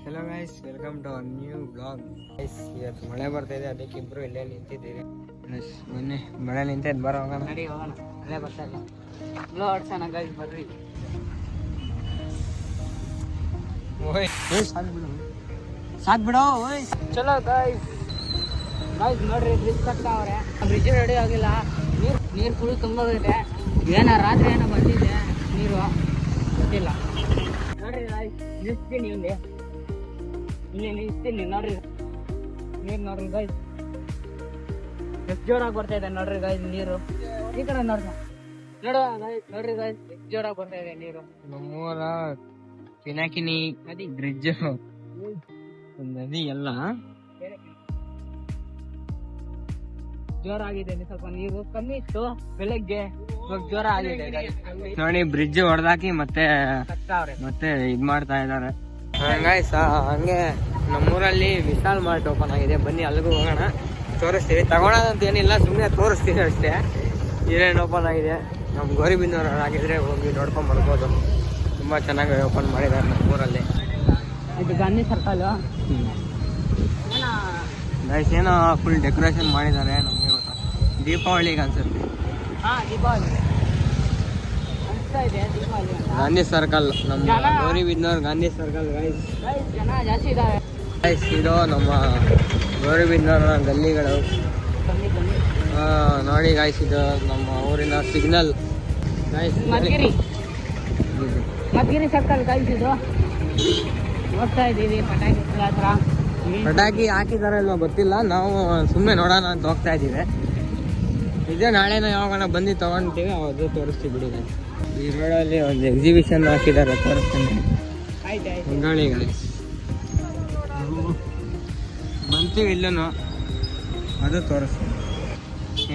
Hello guys, welcome to our new blog. Guys, ಇವತ್ತು ಮಳೆ ಬರ್ತಾ ಇದೆ, ಅದಕ್ಕೆ ಇಬ್ರು ಇಲ್ಲೇ ನಿಂತಿದ್ದೀರಿ. ಬನ್ನಿ, ಮಳೆ ನಿಂತೈತೆ, ಬರೋ ಹೋಗೋಣ. ನಡಿ ಹೋಗೋಣ, ಮಳೆ ಬರ್ತಾ ಇಲ್ಲ. ಬ್ಲೋ ಹೊಡ್ಸೋಣ ಗೈಸ್, ಬರ್ರಿ. ಓಯ್ ಸಾಕ್ ಬಿಡೋ. ಓಯ್ ಚಲೋ ಗೈಸ್. ಗೈಸ್ ನೋಡ್ರಿ, ಬ್ರಿಡ್ಜ್ ಕಟ್ತಾವ್ರೆ. ಬ್ರಿಡ್ಜ್ ರೆಡಿ ಆಗಿಲ್ಲ, ನೀರು ಫುಲ್ ತುಂಬೋಗಿದೆ. ಏನೋ ರಾತ್ರಿ ಏನೋ ಬಂದಿದೆ ನೀರು, ಗೊತ್ತಿಲ್ಲ. ನೋಡ್ರಿ ಗೈಸ್, ನಿಲ್ಸ್ತೀನಿ ಇಲ್ಲಿ ನಿಲ್ಸ್ತೀನಿ. ನೋಡ್ರಿ ನೀರು, ನೋಡ್ರಿ ಗೈಸ್ ಎಷ್ಟು ಜೋರಾಗಿ ಬರ್ತಾ ಇದೆ. ನೋಡ್ರಿ ಗೈಸ್ ನೀರು ಈ ಕಡೆ ನೋಡ್ರಿ ನೋಡ್ರಿ ಗೈಸ್ ಎಷ್ಟು ಜೋರಾಗಿ ಬರ್ತಾ ಇದೆ ನೀರು. ನಮ್ಮೂರ ಪಿನಾಕಿನಿ ನದಿ, ಬ್ರಿಡ್ಜ್, ನದಿ ಎಲ್ಲ ಜೋರಾಗಿದೆ. ಸ್ವಲ್ಪ ನೀರು ಕಮ್ಮಿ ಇತ್ತು ಬೆಳಗ್ಗೆ, ಇವಾಗ ಜೋರ ಆಗಿದೆ ನೋಡಿ. ಬ್ರಿಡ್ಜ್ ಹೊಡೆದಾಕಿ ಮತ್ತೆ ಇದ್ ಮಾಡ್ತಾ ಇದಾರೆ. ಹಂಗೆ ನಮ್ಮೂರಲ್ಲಿ ವಿಶಾಲ್ ಮಾರ್ಟ್ ಓಪನ್ ಆಗಿದೆ. ಬನ್ನಿ ಅಲ್ಲಿಗೂ ಹೋಗೋಣ, ತೋರಿಸ್ತೀವಿ. ತಗೊಳೋದಂತ ಏನಿಲ್ಲ, ಸುಮ್ಮನೆ ತೋರಿಸ್ತೀವಿ ಅಷ್ಟೇ. ಏನೇನು ಓಪನ್ ಆಗಿದೆ ನಮ್ಮ ಗೌರಿಬಿದನೂರು ಆಗಿದ್ರೆ ಹೋಗಿ ನೋಡ್ಕೊಂಡ್ ಬರ್ಬೋದು. ತುಂಬಾ ಚೆನ್ನಾಗಿ ಓಪನ್ ಮಾಡಿದ್ದಾರೆ ನಮ್ಮೂರಲ್ಲಿ. ಇದು ಗಾಂಧಿ ಸರ್ಕಲ್ ಏನೋ ಫುಲ್ ಡೆಕೋರೇಷನ್ ಮಾಡಿದ್ದಾರೆ. ನಮಗೆ ಗೊತ್ತಾ, ದೀಪಾವಳಿಗೆ ಅನ್ಸುತ್ತೆ. ದೀಪಾವಳಿ ಅನಿಸ್ತಾ ಇದೆ. ದೀಪಾವಳಿ ಗಾಂಧಿ ಸರ್ಕಲ್, ನಮ್ಮ ಗೌರಿಬಿದನೂರು ಗಾಂಧಿ ಸರ್ಕಲ್. ಜನ ಜಾಸ್ತಿ ಇದಾವೆ. ಇದು ನಮ್ಮ ಗೌರಿಬಿದನೂರಿನ ಗಲ್ಲಿಗಳು. ನೋಡಿ ಗಾಯ್ಸ್, ಇದು ನಮ್ಮ ಊರಿನ ಸಿಗ್ನಲ್. ಮದ್ಗಿರಿ ಸರ್ಕಲ್ ಗಾಯ್ಸ್, ಇದು ನೋಡ್ತಾ ಇದ್ದೀವಿ. ಪಟಾಕಿ ಹತ್ರ ಪಟಾಕಿ ಹಾಕಿದಾರೆ ಇಲ್ವಾ ಗೊತ್ತಿಲ್ಲ, ನಾವು ಸುಮ್ಮನೆ ನೋಡೋಣ ಅಂತ ಹೋಗ್ತಾ ಇದ್ದೀವಿ. ಇದೇ ನಾಳೆನ ಯಾವಾಗ ಬಂದು ತಗೊಂತೀವಿ, ಅದು ತೋರಿಸ್ತೀವಿ ಬಿಡಿ. ಈ ರೋಡಲ್ಲಿ ಒಂದು ಎಕ್ಸಿಬಿಷನ್ ಹಾಕಿದ್ದಾರೆ, ತೋರಿಸ್ತೀನಿ. ನೋಡಿ ಗಾಯ್ಸ್, ಬಂತೀವಿ ಇಲ್ಲೂ, ಅದು ತೋರಿಸ್ತೀನಿ.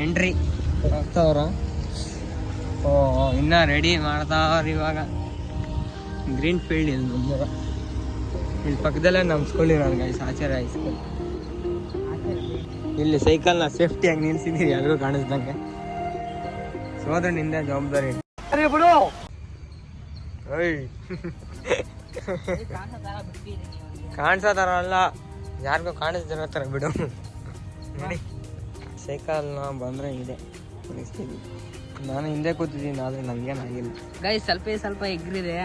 ಎಂಟ್ರಿ ಹೋಗ್ತಾವ್ರ. ಇನ್ನ ರೆಡಿ ಮಾಡ್ತಾವ್ರ ಇವಾಗ. ಗ್ರೀನ್ ಫೀಲ್ಡ್ ಇಲ್ಲಿ ನಮ್ಮೂರ. ಇಲ್ಲಿ ಪಕ್ಕದಲ್ಲೇ ನಮ್ಮ ಸ್ಕೂಲ್ ಇರೋದು ಗೈಸ್, ಆಚಾರ್ಯ ಹೈಸ್ಕೂಲ್. ಇಲ್ಲಿ ಸೈಕಲ್ನ ಸೇಫ್ಟಿಯಾಗಿ ನಿಲ್ಸಿದ್ದೀವಿ, ಎಲ್ಲರೂ ಕಾಣಿಸ್ದಂಗೆ. ಸೋದ್ರ ನಿಂದೆ ಜವಾಬ್ದಾರಿ ಬಿಡು. ಕಾಣಿಸೋ ಥರ ಅಲ್ಲ, ಯಾರಿಗೂ ಕಾಣಿಸ್ದಿರೋ ಥರ ಬಿಡು. ನೋಡಿ, ಸೈಕಲ್ನ ಬಂದರೆ ಇದೆ ಅನಿಸ್ತೀವಿ. ನಾನು ಹಿಂದೆ ಕೂತಿದ್ದೀನಿ, ಆದರೆ ನನಗೇನಾಗಿಲ್ಲ ಗೈಸ್. ಸ್ವಲ್ಪ ಎಗ್ರಿದೆ,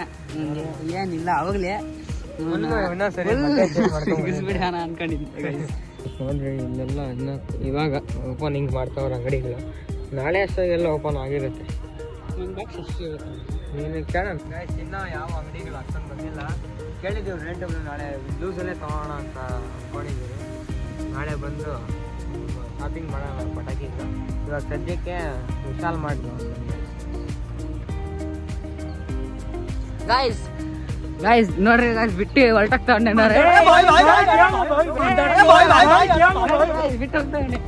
ಏನಿಲ್ಲ. ಅವಾಗಲೇ ಬಿಡೋಣ ಅನ್ಕೊಂಡಿದ್ದೆ. ನೋಡ್ರಿ, ಇಲ್ಲೆಲ್ಲ ಇನ್ನು ಇವಾಗ ಓಪನಿಂಗ್ ಮಾಡ್ತಾವ್ರ ಅಂಗಡಿಗಳು. ನಾಳೆ ಅಷ್ಟಾಗೆಲ್ಲ ಓಪನ್ ಆಗಿರುತ್ತೆ. ನೀನು ಕೇಳೋಣ ಗೈಸ್, ಇನ್ನೂ ಯಾವ ಅಂಗಡಿಗಳು ಅಷ್ಟೊಂದು ಬಂದಿಲ್ಲ. ಕೇಳಿದ್ದೀವಿ ರೇಟ್ಗಳು, ನಾಳೆ ಲೂಸಲ್ಲೇ ತಗೋಣ ಅಂತ ಅಂದ್ಕೊಂಡಿದ್ದೀವಿ. ನಾಳೆ ಬಂದು ಶಾಪಿಂಗ್ ಮಾಡೋಣ ಪಟಾಕಿಯಿಂದ. ಇವಾಗ ಸದ್ಯಕ್ಕೆ ವಿಶಾಲ್ ಮಾಡಿದ್ವಿ ಗೈಸ್. ನೋಡ್ರಿ ಗೈಸ್, ಬಿಟ್ಟು ಹೊರಟಾಗ್ತಾ ಉಂಡೆ. ನೋಡ್ರಿ ಬಿಟ್ಟು ಹೋಗ್ತಾ ಉಂಡೆ.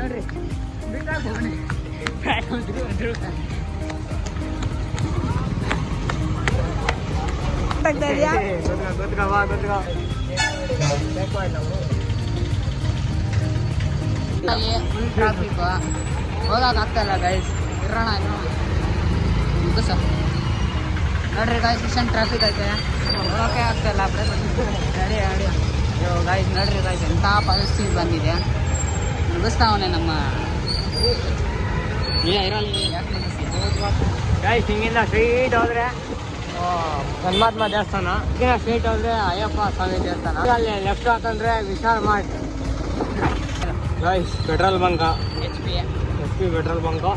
ನೋಡ್ರಿ ಫುಲ್ ಟ್ರಾಫಿಕ್, ಹೋಗಕ್ಕಾಗ್ತಾ ಇಲ್ಲ ಗೈಸ್. ಇರೋಣ ಸರ್. ನೋಡ್ರಿ ಗೈಸ್, ಇಷ್ಟೊಂದು ಟ್ರಾಫಿಕ್ ಐತೆ, ಹೋಗೋಕೆ ಆಗ್ತಾ ಇಲ್ಲ. ಗಾಡಿ ಗೈಸ್ ನೋಡ್ರಿ ಗೈಸ್, ಎಂಥ ಪರಿಸ್ಥಿತಿ ಬಂದಿದೆ. ಮುಗಿಸ್ತಾವನೆ ನಮ್ಮ ಗೈಸ್. ಹಿಂಗಿಂದ ಸ್ಟ್ರೈಟ್ ಹೋದ್ರೆ ಪರಮಾತ್ಮ ದೇವಸ್ಥಾನ, ಹಿಂಗಿನ ಸ್ಟ್ರೈಟ್ ಹೋದ್ರೆ ಅಯ್ಯಪ್ಪ ಸ್ವಾಮಿ ದೇವಸ್ಥಾನ. ಅಲ್ಲಿ ಲೆಫ್ಟ್ ಹಾಕಂದ್ರೆ Vishal Mart guys. Petrol bunk, H P petrol bunk.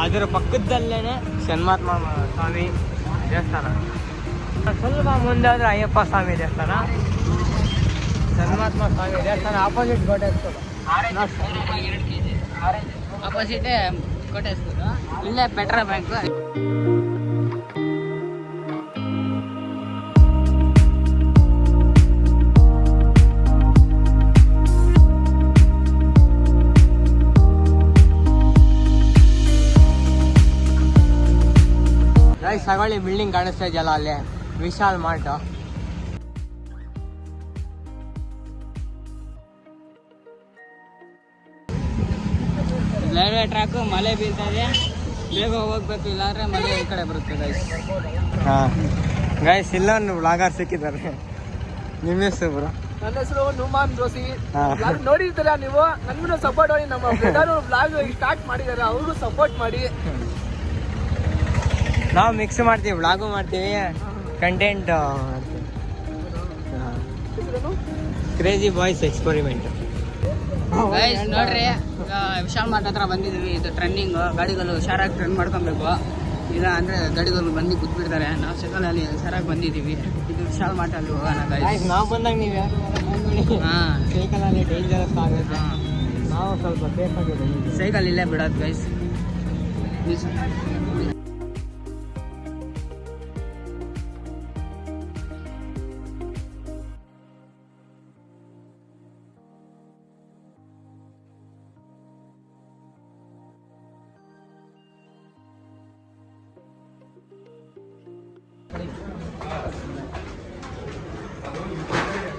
ಅದರ ಪಕ್ಕದಲ್ಲೇನೆ ಶನ್ಮಾತ್ಮ ಸ್ವಾಮಿ ದೇವಸ್ಥಾನ. ಸ್ವಲ್ಪ ಮುಂದೆ ಆದರೆ ಅಯ್ಯಪ್ಪ ಸ್ವಾಮಿ ದೇವಸ್ಥಾನ, ಶನ್ಮಾತ್ಮ ಸ್ವಾಮಿ ದೇವಸ್ಥಾನ. ಆಪೋಸಿಟ್ ಕೋಟೆ ಸ್ಕೂಲ್, ಆಪೋಸಿಟ್ ಕೋಟೆ ಸ್ಕೂಲ್. ಇಲ್ಲೇ ಪೆಟ್ರೋಲ್ ಬ್ಯಾಂಕ್. ಸಗಳಿ ಬಿಲ್ಡಿಂಗ್ ಕಾಣಿಸ್ತಾ ಇದೆಯಲ್ಲ, ಅಲ್ಲೇ ವಿಶಾಲ್ ಮಾರ್ಟ್. ರೈಲ್ವೆ ಟ್ರ್ಯಾಕ್, ಮಳೆ ಬೀಳ್ತಾ ಇದೆ, ಬೇಗ ಹೋಗ್ಬೇಕು, ಇಲ್ಲಾಂದ್ರೆ ಮಳೆ ಈ ಕಡೆ ಬರುತ್ತೆ ಗೈಸ್. ಗೈಸ್ ಇಲ್ಲೊಂದು ಬ್ಲಾಗರ್ ಸಿಕ್ಕಿದ್ದಾರೆ. ನಿಮ್ಮ ಹೆಸರು ಬ್ರೋ? ನನ್ನ ಹೆಸರು ನುಮಾನ್ ಜೋಶಿ. ನೋಡಿರ್ತೀರಾ ನೀವು, ನನ್ಗೂ ಸಪೋರ್ಟ್ ಮಾಡಿ. ನಮ್ಮ ಬ್ರದರ್ ಬ್ಲಾಗ್ ಸ್ಟಾರ್ಟ್ ಮಾಡಿದ್ದಾರೆ, ಅವ್ರಿಗೂ ಸಪೋರ್ಟ್ ಮಾಡಿ. ನಾವು ಮಿಕ್ಸ್ ಮಾಡ್ತೀವಿ, ಬ್ಲಾಗು ಮಾಡ್ತೀವಿ, ಕಂಟೆಂಟ್ ಕ್ರೇಜಿ ಬಾಯ್ಸ್ ಎಕ್ಸ್ಪೆರಿಮೆಂಟ್. ನೋಡ್ರಿ, ವಿಶಾಲ್ ಮಾರ್ಟ್ ಹತ್ರ ಬಂದಿದ್ವಿ. ಇದು ಟ್ರೆಂಡಿಂಗ್ ಗಾಡಿಗಳು ಹುಷಾರಾಗಿ ಟ್ರೆಂಡ್ ಮಾಡ್ಕೊಬೇಕು. ಇಲ್ಲ ಅಂದ್ರೆ ಗಾಡಿಗಳು ಬಂದು ಕೂತ್ಬಿಡ್ತಾರೆ. ನಾವು ಸೈಕಲಲ್ಲಿ ಹುಷಾರಾಗಿ ಬಂದಿದ್ದೀವಿ. ಇದು ವಿಶಾಲ್ ಮಾರ್ಟ್ ಅಲ್ಲಿ ಹೋಗೋಣ ಗೈಸ್. ನಾವು ಬಂದಾಗ ನೀವು ಸೈಕಲಲ್ಲಿ ಡೇಂಜರಸ್ ಆಗುತ್ತೆ. ನಾವು ಸ್ವಲ್ಪ ಸೇಫ್ ಆಗಿ ಬಂದಿದ್ದೀವಿ. ಸೈಕಲ್ ಇಲ್ಲೇ ಬಿಡೋದು ಗೈಸ್.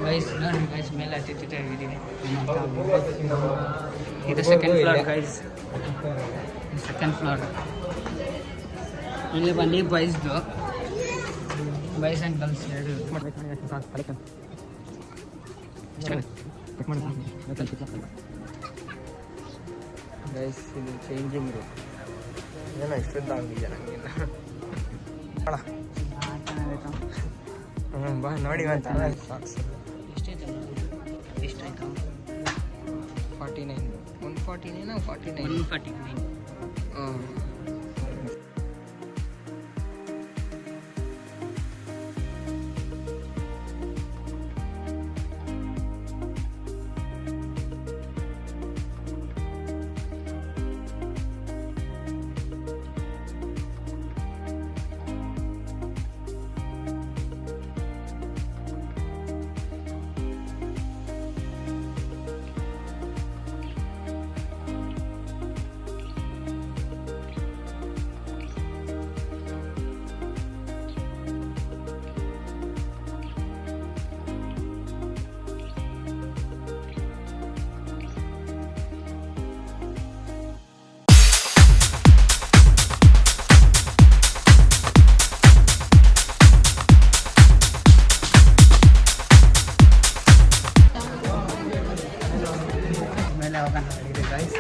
ಗೈಸ್ ನೋಡಿ ಗೈಸ್, ಮೇಲೆ ಹತ್ತಿದ್ದೀವಿ. ಇದು second floor guys, second floor. ಇಲ್ಲಿ ಬಂದು ಬಾಯ್ಸ್ದು, ಬಾಯ್ಸ್ ಆ್ಯಂಡ್ ಗರ್ಲ್ಸ್ ಎರಡು. ಗೈಸ್ ಇದು ಚೇಂಜಿಂಗ್ ರೂಮ್ ಏನೋ ಇಷ್ಟೊಂದಾಗಿದೆ ನನಗಿಲ್ಲ. ಬಾ ನೋಡಿ ಒಂದು ಚೆನ್ನಾಗಿ ಸಾಕ್ಸ್. ಎಷ್ಟಾಯ್ತು? 49 149 49 149. ಮೇಲೆ ಹೋಗೋಣ ಗೈಸ್.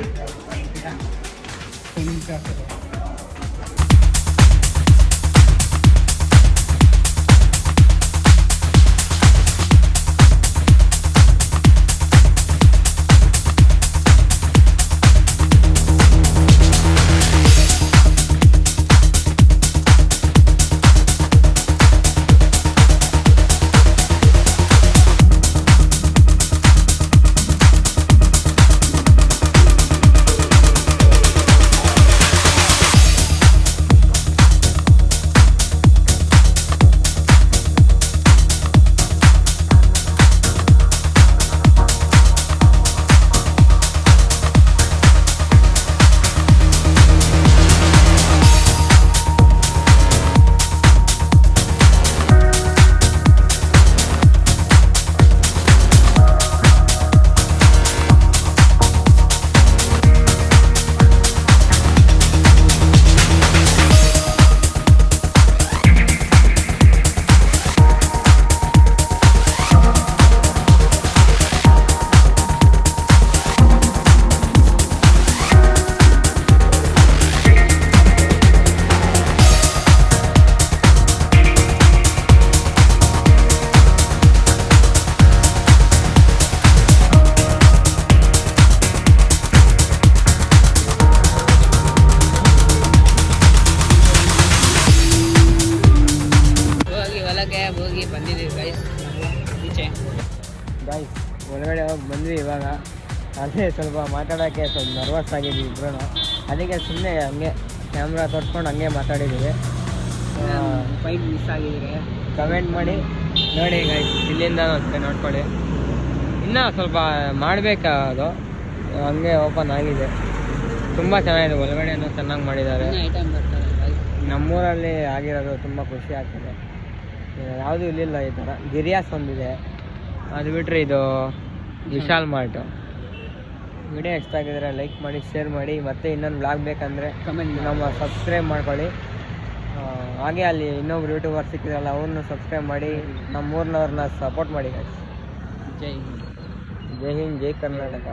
ಹೋಗಿ ಬಂದಿದ್ದೀವಿ ಗೈಸ್ ಈಚೆ. ಗೈಸ್ ಒಳಗಡೆ ಹೋಗಿ ಬಂದ್ವಿ ಇವಾಗ. ಅದೇ ಸ್ವಲ್ಪ ಮಾತಾಡೋಕ್ಕೆ ಸ್ವಲ್ಪ ನರ್ವಸ್ ಆಗಿದ್ವಿ ಇಬ್ರು. ಅದಕ್ಕೆ ಸುಮ್ಮನೆ ಹಂಗೆ ಕ್ಯಾಮ್ರಾ ತೋರಿಸ್ಕೊಂಡು ಹಂಗೆ ಮಾತಾಡಿದ್ದೀವಿ. ಫೈಟ್ ಮಿಸ್ ಆಗಿದ್ರೆ ಕಮೆಂಟ್ ಮಾಡಿ ನೋಡಿ ಗೈಸ್, ಇಲ್ಲಿಂದ ಅಷ್ಟೇ ನೋಡ್ಕೊಳ್ಳಿ. ಇನ್ನೂ ಸ್ವಲ್ಪ ಮಾಡಬೇಕಾದು, ಹಂಗೆ ಓಪನ್ ಆಗಿದೆ. ತುಂಬ ಚೆನ್ನಾಗಿದೆ, ಒಳಗಡೆನೂ ಚೆನ್ನಾಗಿ ಮಾಡಿದ್ದಾರೆ. ಐಟಮ್ ಬರ್ತದೆ ನಮ್ಮೂರಲ್ಲಿ ಆಗಿರೋದು ತುಂಬ ಖುಷಿ ಆಗ್ತದೆ. ಯಾವುದೂ ಇರಲಿಲ್ಲ ಈ ಥರ. ಗಿರಿಯಾಸ್ ಒಂದಿದೆ, ಅದು ಬಿಟ್ಟರೆ ಇದು ವಿಶಾಲ್ ಮಾರ್ಟು. ವಿಡಿಯೋ ಇಷ್ಟ ಆಗಿದ್ರೆ ಲೈಕ್ ಮಾಡಿ, ಶೇರ್ ಮಾಡಿ. ಮತ್ತೆ ಇನ್ನೊಂದು ಬ್ಲಾಗ್ ಬೇಕಂದರೆ ಕಮೆಂಟ್ ನಮ್ಮ ಸಬ್ಸ್ಕ್ರೈಬ್ ಮಾಡ್ಕೊಳ್ಳಿ. ಹಾಗೆ ಅಲ್ಲಿ ಇನ್ನೊಬ್ರು ಯೂಟ್ಯೂಬರ್ ಸಿಕ್ಕಿದ್ರಲ್ಲ ಅವ್ರನ್ನ ಸಬ್ಸ್ಕ್ರೈಬ್ ಮಾಡಿ ನಮ್ಮ ಊರಿನವ್ರನ್ನ ಸಪೋರ್ಟ್ ಮಾಡಿ guys. ಜೈ ಹಿಂದ್. ಜೈ ಹಿಂದ್, ಜೈ ಕರ್ನಾಟಕ.